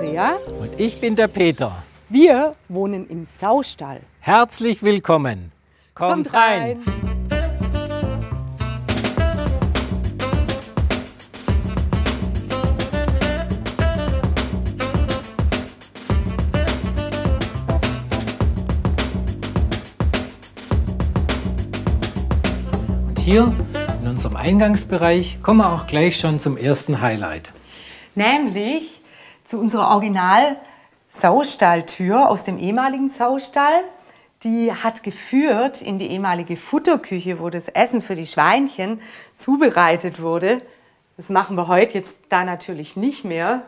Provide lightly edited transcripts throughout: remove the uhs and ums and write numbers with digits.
Andrea. Und ich bin der Peter. Wir wohnen im Saustall. Herzlich willkommen. Kommt rein. Und hier in unserem Eingangsbereich kommen wir auch gleich schon zum ersten Highlight. Nämlich zu unserer Original-Saustalltür aus dem ehemaligen Saustall. Die hat geführt in die ehemalige Futterküche, wo das Essen für die Schweinchen zubereitet wurde. Das machen wir heute jetzt da natürlich nicht mehr.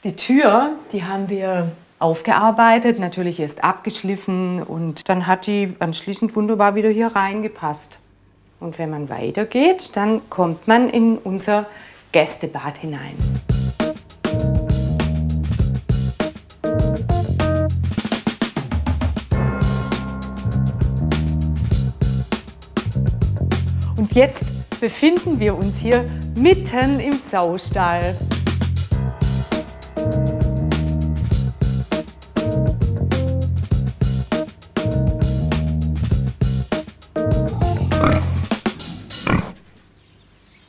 Die Tür, die haben wir aufgearbeitet, natürlich erst abgeschliffen und dann hat die anschließend wunderbar wieder hier reingepasst. Und wenn man weitergeht, dann kommt man in unser Gästebad hinein. Und jetzt befinden wir uns hier mitten im Saustall.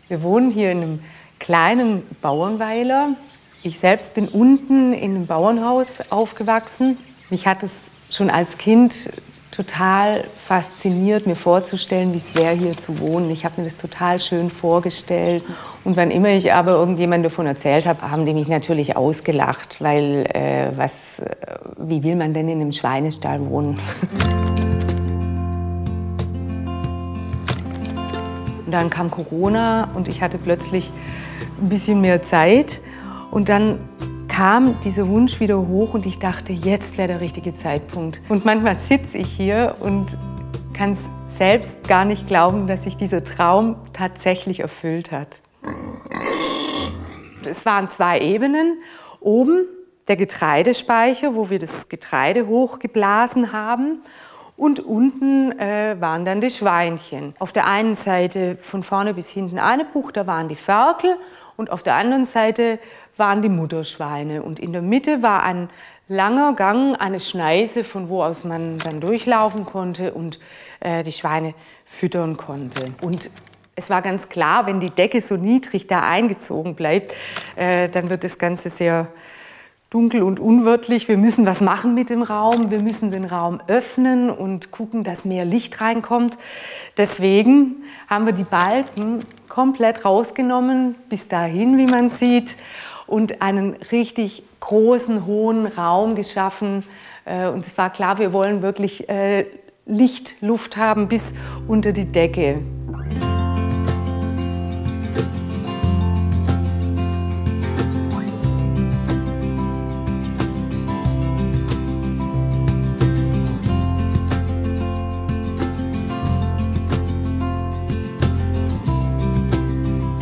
Wir wohnen hier in einem kleinen Bauernweiler. Ich selbst bin unten in einem Bauernhaus aufgewachsen. Mich hat es schon als Kind total fasziniert, mir vorzustellen, wie es wäre, hier zu wohnen. Ich habe mir das total schön vorgestellt. Und wann immer ich aber irgendjemandem davon erzählt habe, haben die mich natürlich ausgelacht, weil wie will man denn in einem Schweinestall wohnen? Und dann kam Corona und ich hatte plötzlich ein bisschen mehr Zeit. Und dann kam dieser Wunsch wieder hoch und ich dachte, jetzt wäre der richtige Zeitpunkt. Und manchmal sitze ich hier und kann es selbst gar nicht glauben, dass sich dieser Traum tatsächlich erfüllt hat. Es waren 2 Ebenen. Oben der Getreidespeicher, wo wir das Getreide hochgeblasen haben. Und unten waren dann die Schweinchen. Auf der einen Seite von vorne bis hinten eine Bucht, da waren die Ferkel. Und auf der anderen Seite waren die Mutterschweine. Und in der Mitte war ein langer Gang, eine Schneise, von wo aus man dann durchlaufen konnte und die Schweine füttern konnte. Und es war ganz klar, wenn die Decke so niedrig da eingezogen bleibt, dann wird das Ganze sehr dunkel und unwirtlich. Wir müssen was machen mit dem Raum. Wir müssen den Raum öffnen und gucken, dass mehr Licht reinkommt. Deswegen haben wir die Balken komplett rausgenommen, bis dahin, wie man sieht, und einen richtig großen, hohen Raum geschaffen. Und es war klar, wir wollen wirklich Licht, Luft haben bis unter die Decke.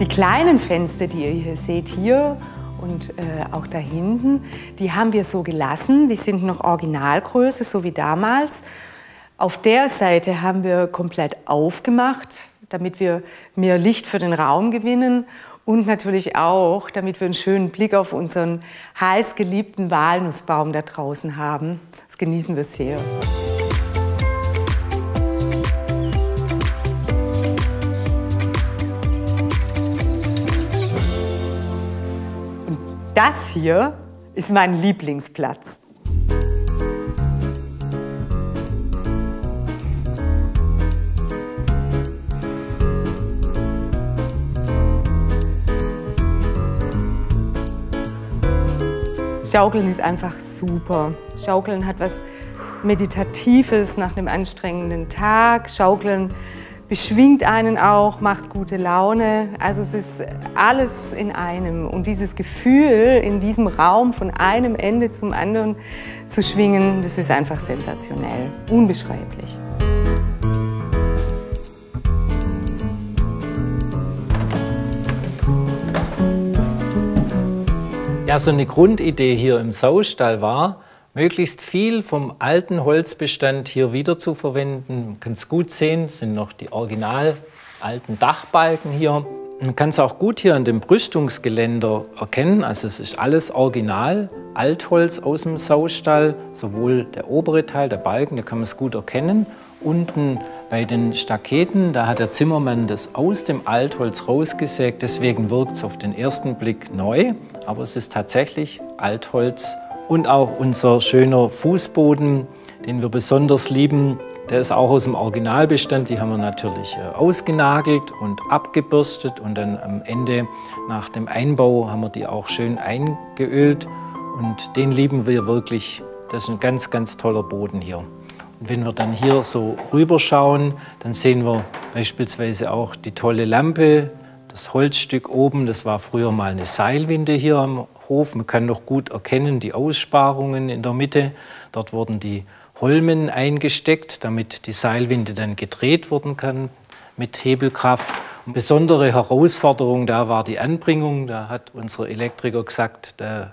Die kleinen Fenster, die ihr hier seht, hier und auch da hinten, die haben wir so gelassen. Die sind noch Originalgröße, so wie damals. Auf der Seite haben wir komplett aufgemacht, damit wir mehr Licht für den Raum gewinnen und natürlich auch, damit wir einen schönen Blick auf unseren heiß geliebten Walnussbaum da draußen haben. Das genießen wir sehr. Das hier ist mein Lieblingsplatz. Schaukeln ist einfach super. Schaukeln hat was Meditatives nach einem anstrengenden Tag. Schaukeln beschwingt einen auch, macht gute Laune. Also es ist alles in einem. Und dieses Gefühl, in diesem Raum von einem Ende zum anderen zu schwingen, das ist einfach sensationell, unbeschreiblich. Ja, so eine Grundidee hier im Saustall war, möglichst viel vom alten Holzbestand hier wieder zu verwenden. Man kann es gut sehen, es sind noch die original alten Dachbalken hier. Man kann es auch gut hier an dem Brüstungsgeländer erkennen. Also es ist alles original, Altholz aus dem Saustall, sowohl der obere Teil, der Balken, da kann man es gut erkennen. Unten bei den Staketen, da hat der Zimmermann das aus dem Altholz rausgesägt. Deswegen wirkt es auf den ersten Blick neu, aber es ist tatsächlich Altholz. Und auch unser schöner Fußboden, den wir besonders lieben, der ist auch aus dem Originalbestand. Die haben wir natürlich ausgenagelt und abgebürstet und dann am Ende nach dem Einbau haben wir die auch schön eingeölt und den lieben wir wirklich. Das ist ein ganz, ganz toller Boden hier. Und wenn wir dann hier so rüberschauen, dann sehen wir beispielsweise auch die tolle Lampe, das Holzstück oben, das war früher mal eine Seilwinde hier am Hof. Man kann noch gut erkennen die Aussparungen in der Mitte. Dort wurden die Holmen eingesteckt, damit die Seilwinde dann gedreht werden kann mit Hebelkraft. Eine besondere Herausforderung da war die Anbringung. Da hat unser Elektriker gesagt, da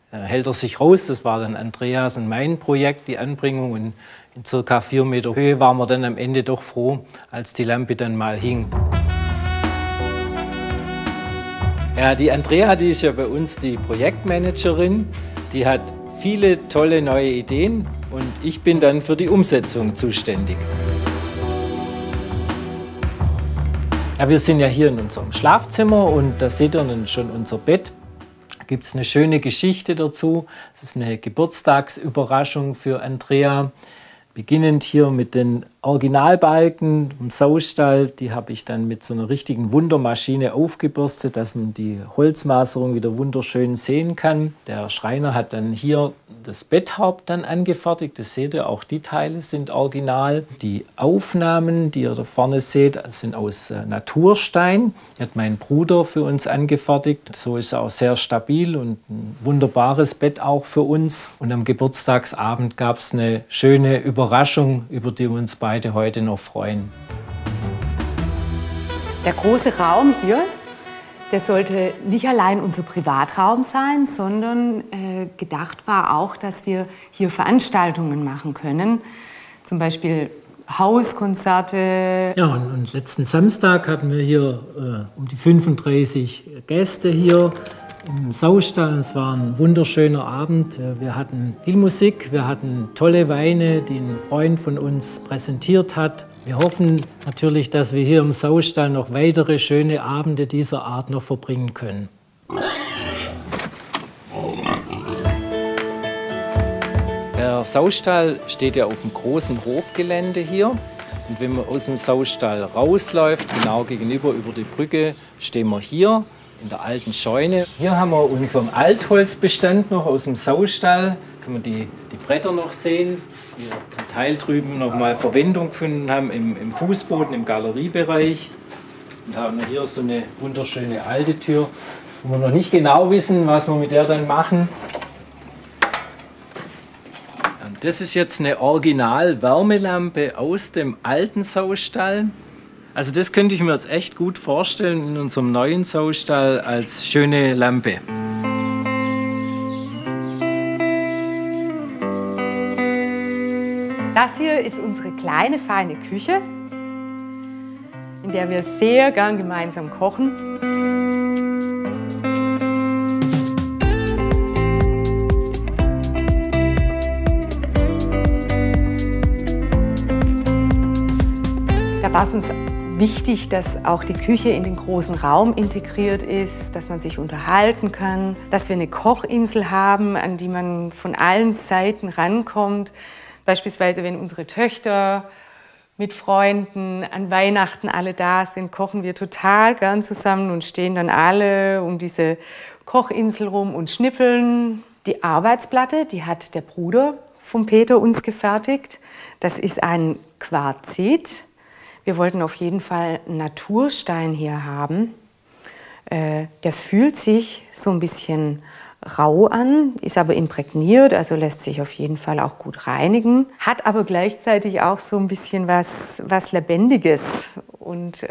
hält er sich raus. Das war dann Andreas und mein Projekt, die Anbringung. Und in ca. 4 Meter Höhe waren wir dann am Ende doch froh, als die Lampe dann mal hing. Ja, die Andrea, die ist ja bei uns die Projektmanagerin. Die hat viele tolle neue Ideen und ich bin dann für die Umsetzung zuständig. Ja, wir sind ja hier in unserem Schlafzimmer und da seht ihr dann schon unser Bett. Da gibt es eine schöne Geschichte dazu. Das ist eine Geburtstagsüberraschung für Andrea. Beginnend hier mit den Originalbalken im Saustall, die habe ich dann mit so einer richtigen Wundermaschine aufgebürstet, dass man die Holzmaserung wieder wunderschön sehen kann. Der Schreiner hat dann hier das Betthaupt dann angefertigt. Das seht ihr, auch die Teile sind original. Die Aufnahmen, die ihr da vorne seht, sind aus Naturstein. Die hat mein Bruder für uns angefertigt. So ist er auch sehr stabil und ein wunderbares Bett auch für uns. Und am Geburtstagsabend gab es eine schöne Überraschung, über die wir uns beide heute noch freuen. Der große Raum hier, der sollte nicht allein unser Privatraum sein, sondern gedacht war auch, dass wir hier Veranstaltungen machen können. Zum Beispiel Hauskonzerte. Ja, und letzten Samstag hatten wir hier um die 35 Gäste hier im Saustall. Es war ein wunderschöner Abend. Wir hatten viel Musik, wir hatten tolle Weine, die ein Freund von uns präsentiert hat. Wir hoffen natürlich, dass wir hier im Saustall noch weitere schöne Abende dieser Art noch verbringen können. Der Saustall steht ja auf dem großen Hofgelände hier. Und wenn man aus dem Saustall rausläuft, genau gegenüber über die Brücke, stehen wir hier in der alten Scheune. Hier haben wir unseren Altholzbestand noch aus dem Saustall. Kann man die Bretter noch sehen, die zum Teil drüben noch mal Verwendung gefunden haben im Fußboden, im Galeriebereich. Und haben wir hier so eine wunderschöne alte Tür, wo wir noch nicht genau wissen, was wir mit der dann machen. Und das ist jetzt eine Original-Wärmelampe aus dem alten Saustall. Also das könnte ich mir jetzt echt gut vorstellen in unserem neuen Saustall als schöne Lampe. Das hier ist unsere kleine, feine Küche, in der wir sehr gern gemeinsam kochen. Da war es uns wichtig, dass auch die Küche in den großen Raum integriert ist, dass man sich unterhalten kann, dass wir eine Kochinsel haben, an die man von allen Seiten rankommt. Beispielsweise, wenn unsere Töchter mit Freunden an Weihnachten alle da sind, kochen wir total gern zusammen und stehen dann alle um diese Kochinsel rum und schnippeln. Die Arbeitsplatte, die hat der Bruder von Peter uns gefertigt. Das ist ein Quarzit. Wir wollten auf jeden Fall einen Naturstein hier haben. Der fühlt sich so ein bisschen rau an, ist aber imprägniert, also lässt sich auf jeden Fall auch gut reinigen. Hat aber gleichzeitig auch so ein bisschen was Lebendiges. Und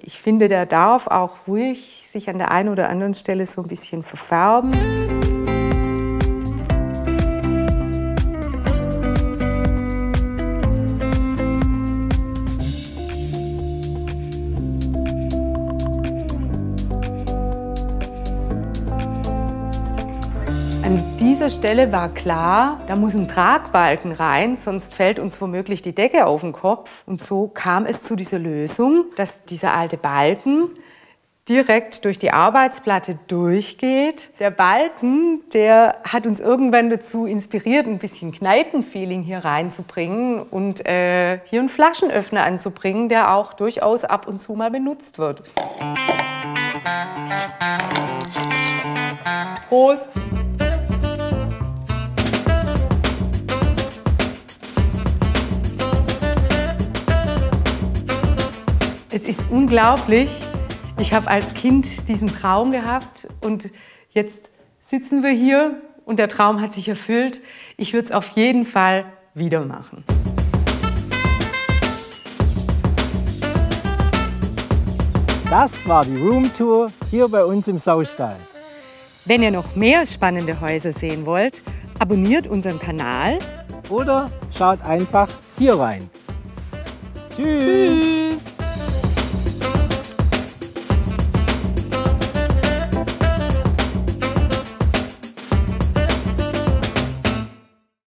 ich finde, der darf auch ruhig sich an der einen oder anderen Stelle so ein bisschen verfärben. dieser Stelle war klar, da muss ein Tragbalken rein, sonst fällt uns womöglich die Decke auf den Kopf. Und so kam es zu dieser Lösung, dass dieser alte Balken direkt durch die Arbeitsplatte durchgeht. Der Balken, der hat uns irgendwann dazu inspiriert, ein bisschen Kneipenfeeling hier reinzubringen und hier einen Flaschenöffner anzubringen, der auch durchaus ab und zu mal benutzt wird. Prost! Es ist unglaublich. Ich habe als Kind diesen Traum gehabt und jetzt sitzen wir hier und der Traum hat sich erfüllt. Ich würde es auf jeden Fall wieder machen. Das war die Roomtour hier bei uns im Saustall. Wenn ihr noch mehr spannende Häuser sehen wollt, abonniert unseren Kanal. Oder schaut einfach hier rein. Tschüss! Tschüss!